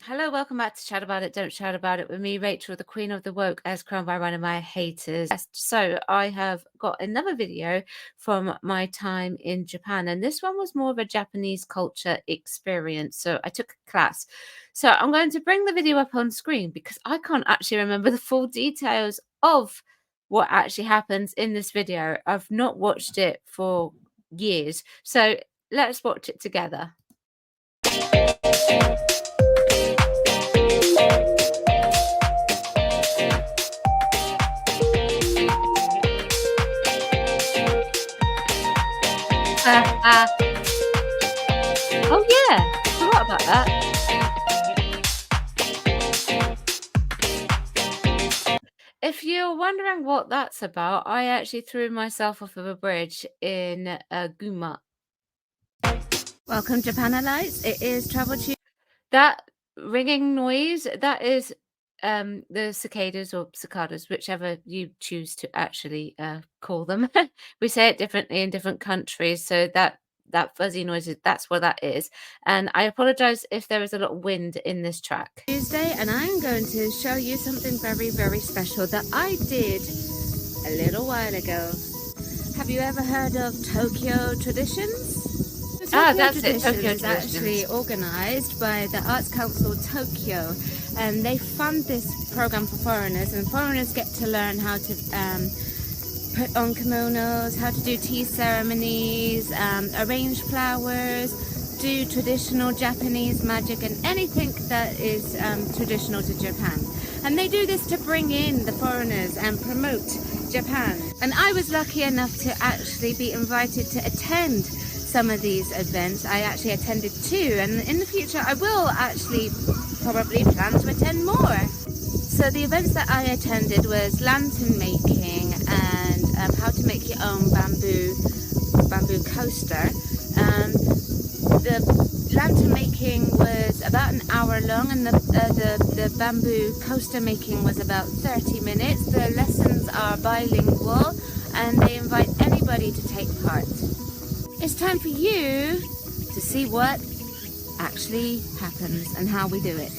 Hello, welcome back to Chat About It, Don't Shout About It with me, Rachel, the Queen of the Woke, as crowned by one of my haters. Yes, so I have got another video from my time in Japan, and this one was more of a Japanese culture experience. So I took a class. So I'm going to bring the video up on screen because I can't actually remember the full details of what actually happens in this video. I've not watched it for years. So let's watch it together. Oh yeah, forgot about that. If you're wondering what that's about, I actually threw myself off of a bridge in Guma. Welcome Japanalytes. It is Travel Tube. That ringing noise, that is the cicadas or cicadas, whichever you choose to actually call them. We say it differently in different countries, so that fuzzy noise, that's what that is. And I apologize if there is a lot of wind in this track. Tuesday, and I'm going to show you something very, very special that I did a little while ago. Have you ever heard of Tokyo Traditions? That's it. Tokyo is actually organized by the Arts Council Tokyo, and they fund this program for foreigners, and foreigners get to learn how to put on kimonos, how to do tea ceremonies, arrange flowers, do traditional Japanese magic, and anything that is traditional to Japan. And they do this to bring in the foreigners and promote Japan. And I was lucky enough to actually be invited to attend some of these events. I actually attended two, and in the future I will actually probably plan to attend more. So the events that I attended was lantern making and how to make your own bamboo coaster. The lantern making was about an hour long, and the bamboo coaster making was about 30 minutes. The lessons are bilingual and they invite anybody to take part. It's time for you to see what actually happens and how we do it.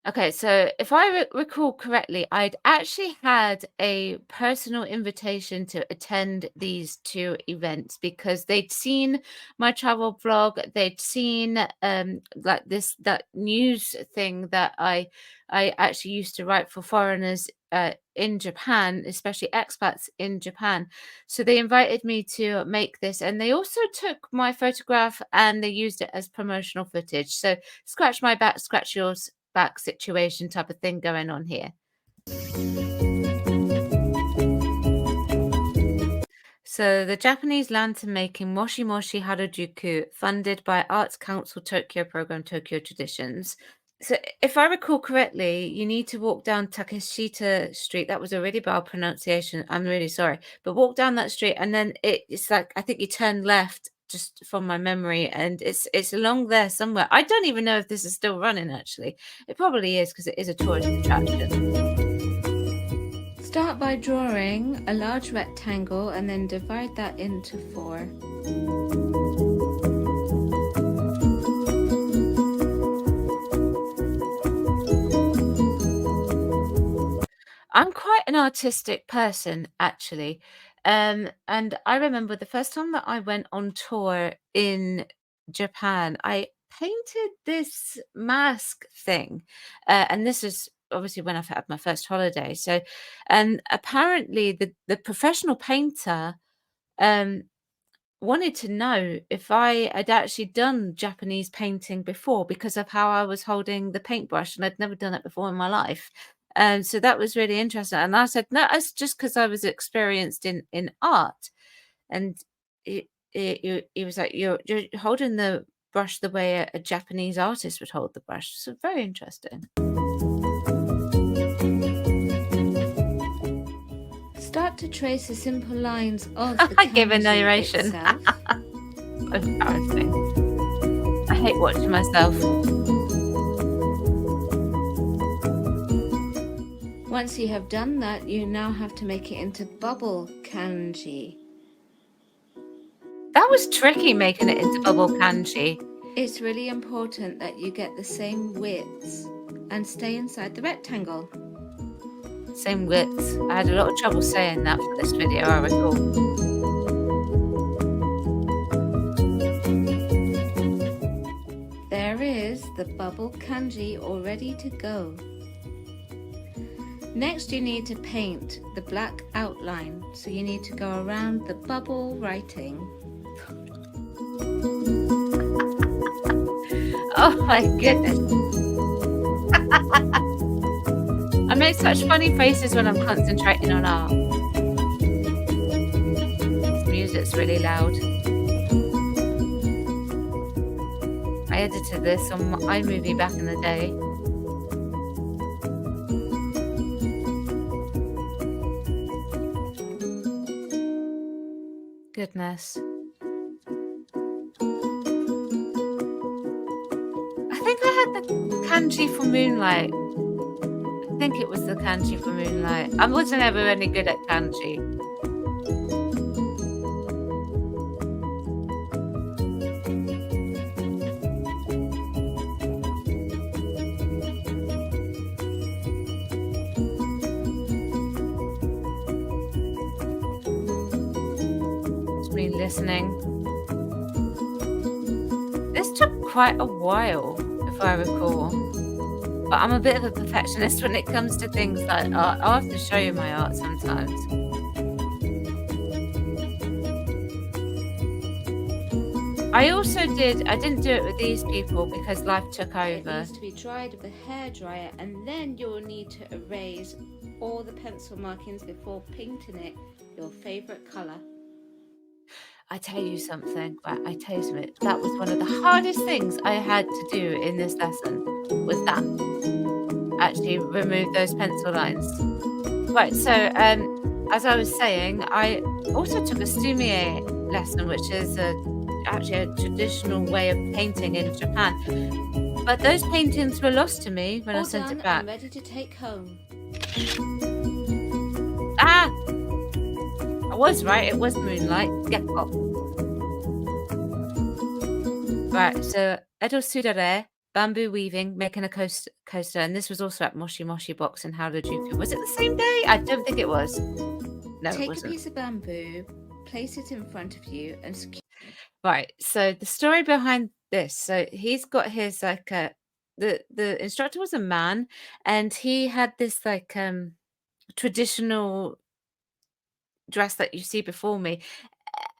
Okay, so if I recall correctly, I'd actually had a personal invitation to attend these two events because they'd seen my travel vlog, they'd seen like that news thing that I actually used to write for foreigners in Japan, especially expats in Japan. So they invited me to make this, and they also took my photograph and they used it as promotional footage. So scratch my back, scratch yours back situation type of thing going on here. So the Japanese lantern making Moshi Moshi Harajuku, funded by Arts Council Tokyo program Tokyo Traditions. So if I recall correctly, you need to walk down Takeshita Street. That was a really bad pronunciation. I'm really sorry. But walk down that street, and then it's like, I think you turn left, just from my memory, and it's along there somewhere. I don't even know if this is still running, actually. It probably is because it is a tourist attraction. Start by drawing a large rectangle and then divide that into 4. I'm quite an artistic person, actually. And I remember the first time that I went on tour in Japan, I painted this mask thing. And this is obviously when I've had my first holiday. So, and apparently the professional painter wanted to know if I had actually done Japanese painting before because of how I was holding the paintbrush, and I'd never done it before in my life. So that was really interesting. And I said, no, it's just because I was experienced in art. And he was like, you're holding the brush the way a Japanese artist would hold the brush. So very interesting. Start to trace the simple lines of the kanji give a narration. Embarrassing. I hate watching myself. Once you have done that, you now have to make it into bubble kanji. That was tricky, making it into bubble kanji. It's really important that you get the same widths and stay inside the rectangle. Same width. I had a lot of trouble saying that for this video, I recall. There is the bubble kanji all ready to go. Next you need to paint the black outline, so you need to go around the bubble writing. Oh my goodness. I make such funny faces when I'm concentrating on art. This music's really loud. I edited this on iMovie back in the day. Goodness. I think I had the kanji for Moonlight. I think it was the kanji for Moonlight. I wasn't ever any good at kanji. Just me listening. This took quite a while, if I recall. But I'm a bit of a perfectionist when it comes to things like art. I'll have to show you my art sometimes. I didn't do it with these people because life took over. It needs to be dried with a hairdryer, and then you'll need to erase all the pencil markings before painting it your favourite colour. I tell you something, that was one of the hardest things I had to do in this lesson, was that. Actually remove those pencil lines. Right, so as I was saying, I also took a sumie lesson, which is actually a traditional way of painting in Japan. But those paintings were lost to me when I sent it back. I'm ready to take home. Ah! I was right, it was Moonlight. Yeah. Oh. Right, so Edo Sudare, bamboo weaving, making a coaster, and this was also at Moshi Moshi Box in Harajuku. Was it the same day? I don't think it was. No, it wasn't. Take a piece of bamboo, place it in front of you, and secure. Right, so the story behind this. So he's got his the instructor was a man, and he had this traditional dress that you see before me,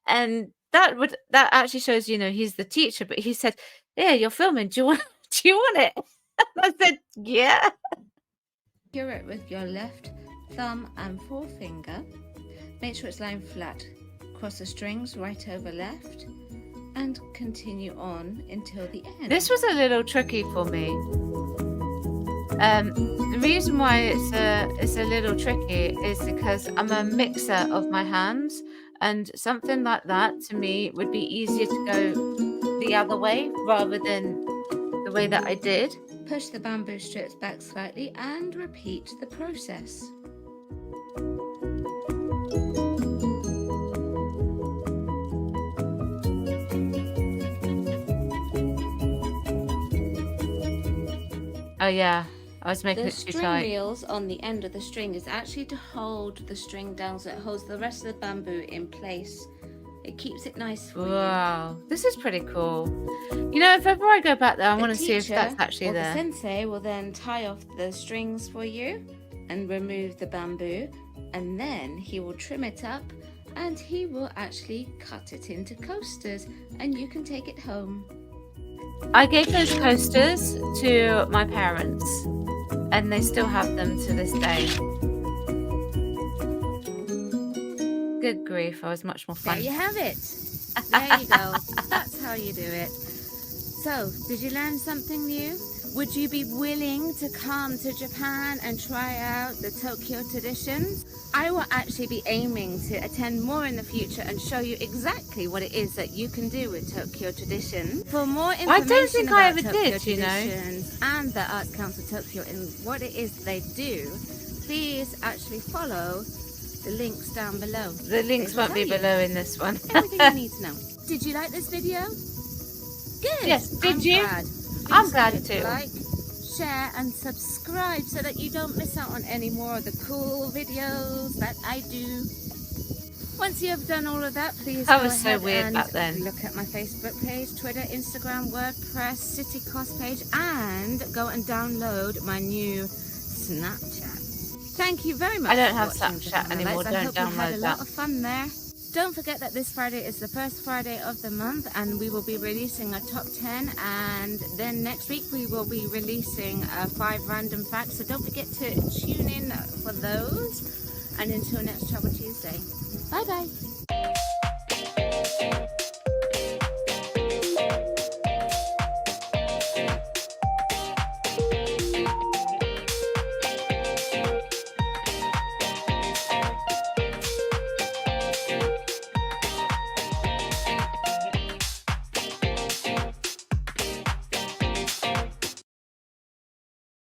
and that actually shows, he's the teacher. But he said, "Yeah, you're filming. Do you want it?" I said, "Yeah." Secure it with your left thumb and forefinger. Make sure it's lying flat. Cross the strings right over left, and continue on until the end. This was a little tricky for me. The reason why it's a little tricky is because I'm a mixer of my hands, and something like that to me would be easier to go the other way rather than the way that I did. Push the bamboo strips back slightly and repeat the process. Oh yeah, I was making it too tight. The string reels on the end of the string is actually to hold the string down, so it holds the rest of the bamboo in place. It keeps it nice for you. Wow, this is pretty cool. If ever I go back there, I want to see if that's actually there. The sensei will then tie off the strings for you and remove the bamboo, and then he will trim it up and he will actually cut it into coasters, and you can take it home. I gave those coasters to my parents, and they still have them to this day. Good grief, I was much more fun. There you have it. There you go. That's how you do it. So, did you learn something new? Would you be willing to come to Japan and try out the Tokyo traditions? I will actually be aiming to attend more in the future and show you exactly what it is that you can do with Tokyo traditions. For more information I don't think I ever did, traditions and the Arts Council Tokyo and what it is they do, please actually follow the links down below. The links won't be below in this one. Everything you need to know. Did you like this video? Good. Yes, did you? Glad. I'm glad too. Like, share and subscribe so that you don't miss out on any more of the cool videos that I do. Once you have done all of that, please go ahead and look at my Facebook page, Twitter, Instagram, WordPress, City Cost page, and go and download my new Snapchat. Thank you very much. I don't have Snapchat anymore. I hope you had a lot of fun there. Don't forget that this Friday is the first Friday of the month, and we will be releasing a top 10, and then next week we will be releasing 5 random facts, so don't forget to tune in for those. And until next Travel Tuesday, bye bye.